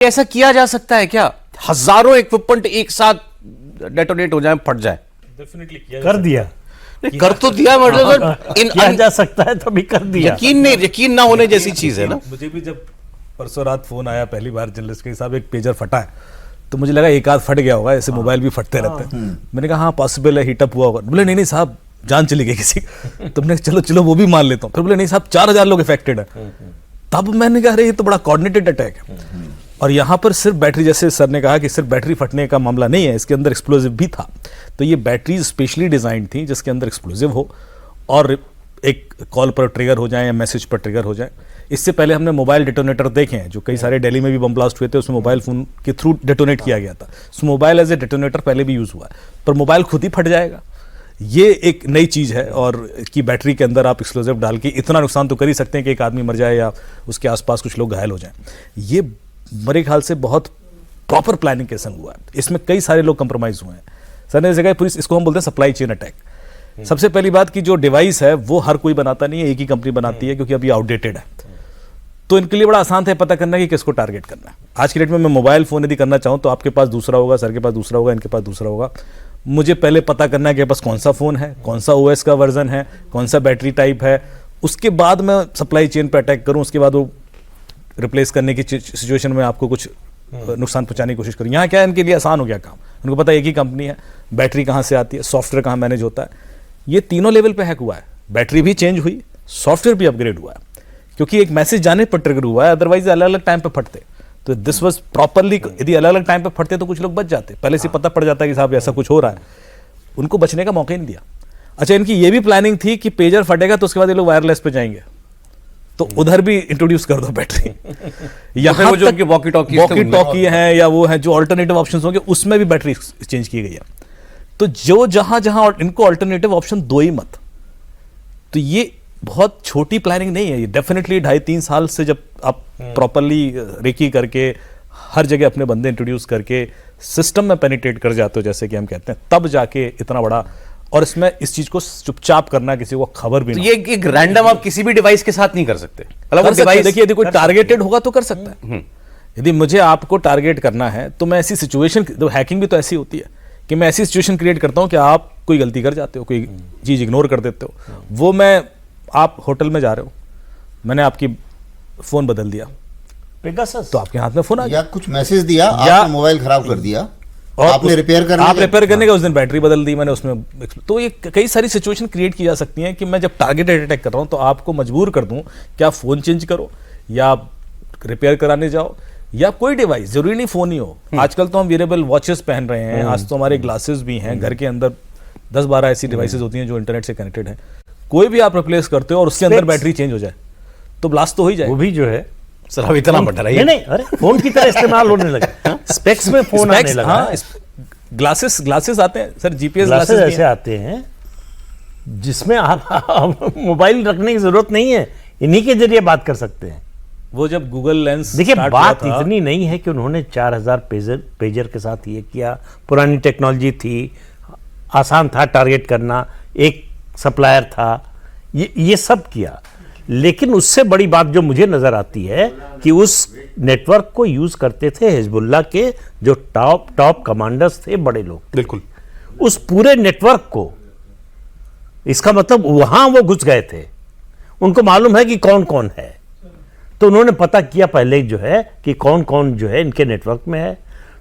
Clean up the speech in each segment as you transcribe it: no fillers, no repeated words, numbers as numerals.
ऐसा किया जा सकता है क्या? हजारों इक्विपमेंट एक साथ डेटोनेट हो जाए, फट जाए? डेफिनेटली कर दिया, कर तो दिया, मतलब किया जा सकता है तो भी कर दिया। यकीन ना होने जैसी चीज है ना। मुझे भी जब परसों रात फोन आया पहली बार जर्नलिस्ट के हिसाब, एक पेजर फटा है, तो मुझे लगा एक आध फट गया होगा, ऐसे मोबाइल भी फटते रहते हैं। मैंने कहा हाँ पॉसिबल है, हीटअप हुआ होगा। बोले नहीं साहब, जान चली गई किसी। तुमने चलो वो भी मान लेता हूँ। फिर बोले नहीं साहब 4000 लोग इफेक्टेड है। तब मैंने कहा अरे ये तो बड़ा कोऑर्डिनेटेड अटैक है। और यहाँ पर सिर्फ बैटरी, जैसे सर ने कहा कि सिर्फ बैटरी फटने का मामला नहीं है, इसके अंदर एक्सप्लोजिव भी था। तो ये बैटरीज स्पेशली डिजाइन थी जिसके अंदर एक्सप्लोजिव हो और एक कॉल पर ट्रिगर हो जाए या मैसेज पर ट्रिगर हो जाए। इससे पहले हमने मोबाइल डेटोनेटर देखे हैं, जो कई सारे दिल्ली में भी बम ब्लास्ट हुए थे, उसमें मोबाइल फोन के थ्रू डेटोनेट किया गया था। सो मोबाइल एज ए डेटोनेटर पहले भी यूज हुआ है, पर मोबाइल खुद ही फट जाएगा, ये एक नई चीज़ है। और कि बैटरी के अंदर आप एक्सप्लोजिव डाल के इतना नुकसान तो कर ही सकते हैं कि एक आदमी मर जाए या उसके आसपास कुछ लोग घायल हो जाएं। ये मेरे ख्याल से बहुत प्रॉपर प्लानिंग के संग हुआ है। इसमें कई सारे लोग कंप्रोमाइज हुए हैं। सर ने जगह पूरी, इसको हम बोलते हैं सप्लाई चेन अटैक। सबसे पहली बात कि जो डिवाइस है वो हर कोई बनाता नहीं है, एक ही कंपनी बनाती है, क्योंकि अभी आउटडेटेड है। तो इनके लिए बड़ा आसान है पता करना कि किसको टारगेट करना है। आज की डेट में मैं मोबाइल फोन यदि करना चाहूँ तो आपके पास दूसरा होगा, सर के पास दूसरा होगा, इनके पास दूसरा होगा। मुझे पहले पता करना है कि पास कौन सा फोन है, कौन सा ओएस का वर्जन है, कौन सा बैटरी टाइप है, उसके बाद मैं सप्लाई चेन पे अटैक करूं। उसके बाद वो रिप्लेस करने की सिचुएशन में आपको कुछ नुकसान पहुंचाने की कोशिश करूं। यहाँ क्या है, इनके लिए आसान हो गया काम। उनको पता है एक ही कंपनी है, बैटरी कहाँ से आती है, सॉफ्टवेयर कहाँ मैनेज होता है। ये तीनों लेवल पे हैक हुआ है। बैटरी भी चेंज हुई, सॉफ्टवेयर भी अपग्रेड हुआ है, क्योंकि एक मैसेज जाने पर ट्रिगर हुआ है, अदरवाइज अलग अलग टाइम पे फटते। तो दिस वाज प्रॉपरली, यदि अलग अलग टाइम पे फटते तो कुछ लोग बच जाते। पहले से पता पड़ जाता है कि साहब ऐसा कुछ हो रहा है, उनको बचने का मौका ही नहीं दिया। अच्छा, इनकी ये भी प्लानिंग थी कि पेजर फटेगा तो उसके बाद ये लोग वायरलेस पे जाएंगे, तो उधर भी इंट्रोड्यूस कर दो बैटरी। यहाँ जो उनके वॉकी टॉकी है या वो है जो ऑल्टरनेटिव ऑप्शंस होंगे, उसमें भी बैटरी चेंज की गई है। तो जो जहां जहां इनको ऑल्टरनेटिव ऑप्शन दो ही मत। तो ये बहुत छोटी प्लानिंग नहीं है, ये डेफिनेटली 2.5-3 साल से जब आप प्रॉपरली रेकी करके हर जगह अपने बंदे इंट्रोड्यूस करके सिस्टम में पेनिट्रेट कर जाते हो, जैसे कि हम कहते हैं, तब जाके इतना बड़ा। और इसमें इस चीज को चुपचाप करना, किसी को खबर भी तो नहीं। ये एक रैंडम आप किसी भी डिवाइस के साथ नहीं कर सकते। डिवाइस देखिए, यदि कोई टारगेटेड होगा तो कर सकता है। यदि मुझे आपको टारगेट करना है तो मैं ऐसी सिचुएशन, हैकिंग भी तो ऐसी होती है कि मैं ऐसी सिचुएशन क्रिएट करता हूं कि आप कोई गलती कर जाते हो, कोई चीज इग्नोर कर देते हो। वो मैं, आप होटल में जा रहे हो, मैंने आपकी फोन बदल दिया, पेगासस, तो आपके हाथ में फोन आ गया, या कुछ मैसेज दिया, आपने मोबाइल खराब कर दिया और आपने रिपेयर करने का उस दिन बैटरी बदल दी मैंने उसमें। तो ये कई सारी सिचुएशन क्रिएट की जा सकती हैं कि मैं जब टारगेटेड अटैक कर रहा हूं तो आपको मजबूर कर दूं कि आप फोन चेंज करो या रिपेयर कराने जाओ, या कोई डिवाइस, जरूरी नहीं फोन ही हो। आजकल तो हम वेरेबल वॉचेस पहन रहे हैं, आज तो हमारे ग्लासेस भी हैं, घर के अंदर 10-12 ऐसी डिवाइसेज होती हैं जो इंटरनेट से कनेक्टेड है। कोई भी आप रिप्लेस करते हो और उसके अंदर बैटरी चेंज हो जाए तो ब्लास्ट तो हो ही जाए। वो भी जो है सर, अब इतना बढ़ रहा है। नहीं, अरे फोन की तरह इस्तेमाल होने लगा, स्पेक्स में फोन आने लगा। ग्लासेस आते हैं सर, जीपीएस ग्लासेस ऐसे आते हैं जिसमें आप मोबाइल रखने की जरूरत नहीं है, इन्हीं के जरिए बात कर सकते हैं। वो जब गूगल लेंस, देखिए बात इतनी नहीं है कि उन्होंने 4000 पेजर के साथ ये किया, पुरानी टेक्नोलॉजी थी, आसान था टारगेट करना, एक सप्लायर था, ये सब किया। लेकिन उससे बड़ी बात जो मुझे नजर आती है कि उस नेटवर्क को यूज करते थे हिजबुल्लाह के जो टॉप कमांडर्स थे, बड़े लोग, बिल्कुल उस पूरे नेटवर्क को, इसका मतलब वहां वो घुस गए थे, उनको मालूम है कि कौन कौन है। तो उन्होंने पता किया पहले जो है कि कौन कौन जो है इनके नेटवर्क में है।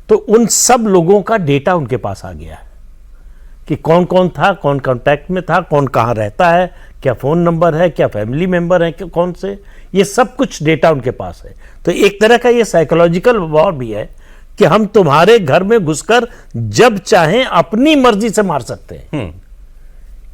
तो उन सब लोगों का डेटा उनके पास आ गया है कि कौन कौन था, कौन कांटेक्ट में था, कौन कहाँ रहता है, क्या फ़ोन नंबर है, क्या फैमिली मेंबर है, कौन से, ये सब कुछ डेटा उनके पास है। तो एक तरह का ये साइकोलॉजिकल वॉर भी है कि हम तुम्हारे घर में घुसकर जब चाहें अपनी मर्जी से मार सकते हैं।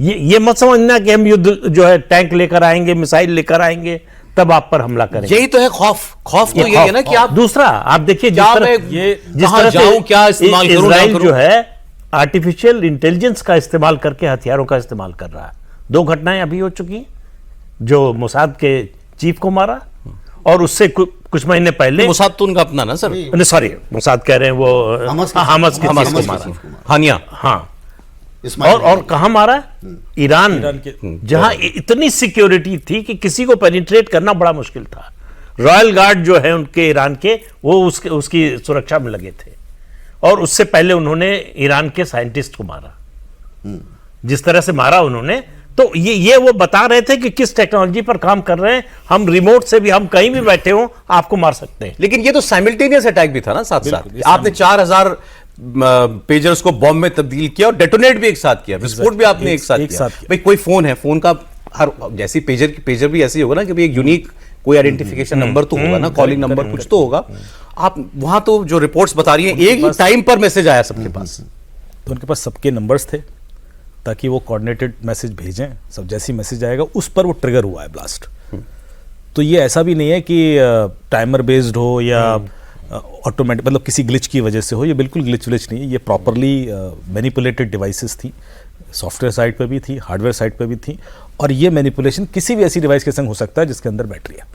ये मत समझना कि हम युद्ध जो है टैंक लेकर आएंगे, मिसाइल लेकर आएंगे, तब आप पर हमला करेंगे। यही तो है खौफ तो यही है ना कि आप, दूसरा आप देखिए जिस तरह जाऊं, क्या इस्तेमाल करूं, इजराइल जो है आर्टिफिशियल इंटेलिजेंस का इस्तेमाल करके हथियारों का इस्तेमाल कर रहा है। 2 घटनाएं अभी हो चुकी हैं, जो मोसाद के चीफ को मारा, और उससे कुछ महीने पहले, मोसाद तो उनका अपना ना सर, सॉरी मोसाद कह रहे हैं, वो हमास के चीफ को मारा, हानिया, हाँ। और कहां मारा? ईरान के, जहां इतनी सिक्योरिटी थी कि किसी को पेनिट्रेट करना बड़ा मुश्किल था। रॉयल गार्ड जो है उनके ईरान के, वो उसकी सुरक्षा में लगे थे, और उससे पहले उन्होंने ईरान के साइंटिस्ट को मारा, जिस तरह से मारा उन्होंने। तो ये वो बता रहे थे कि किस टेक्नोलॉजी पर काम कर रहे हैं, हम रिमोट से भी, हम कहीं भी बैठे हो आपको मार सकते हैं। लेकिन ये तो साइमल्टेनियस अटैक भी था ना साथ साथ। ये आपने 4000 पेजर्स को बॉम्ब में तब्दील किया और डेटोनेट भी एक साथ किया, विस्फोट भी आपने एक साथ किया। भाई कोई फोन है, फोन का हर जैसी पेजर भी ऐसे ही होगा ना कि भाई एक यूनिक कोई आइडेंटिफिकेशन नंबर तो होगा ना, कॉलिंग नंबर कुछ तो होगा। आप वहां तो जो रिपोर्ट्स बता रही हैं एक ही टाइम पर मैसेज आया सबके पास, तो उनके पास सबके नंबर्स थे ताकि वो कोऑर्डिनेटेड मैसेज भेजें, सब जैसी मैसेज आएगा उस पर वो ट्रिगर हुआ है ब्लास्ट। तो ये ऐसा भी नहीं है कि टाइमर बेस्ड हो या ऑटोमेटिक, मतलब किसी ग्लिच की वजह से हो, ये बिल्कुल ग्लिच नहीं है, ये प्रॉपरली मैनिपुलेटेड डिवाइसेस थी, सॉफ्टवेयर साइड पे भी थी, हार्डवेयर साइड पे भी थी, और ये मैनिपुलेशन किसी भी ऐसी डिवाइस के संग हो सकता है जिसके अंदर बैटरी है।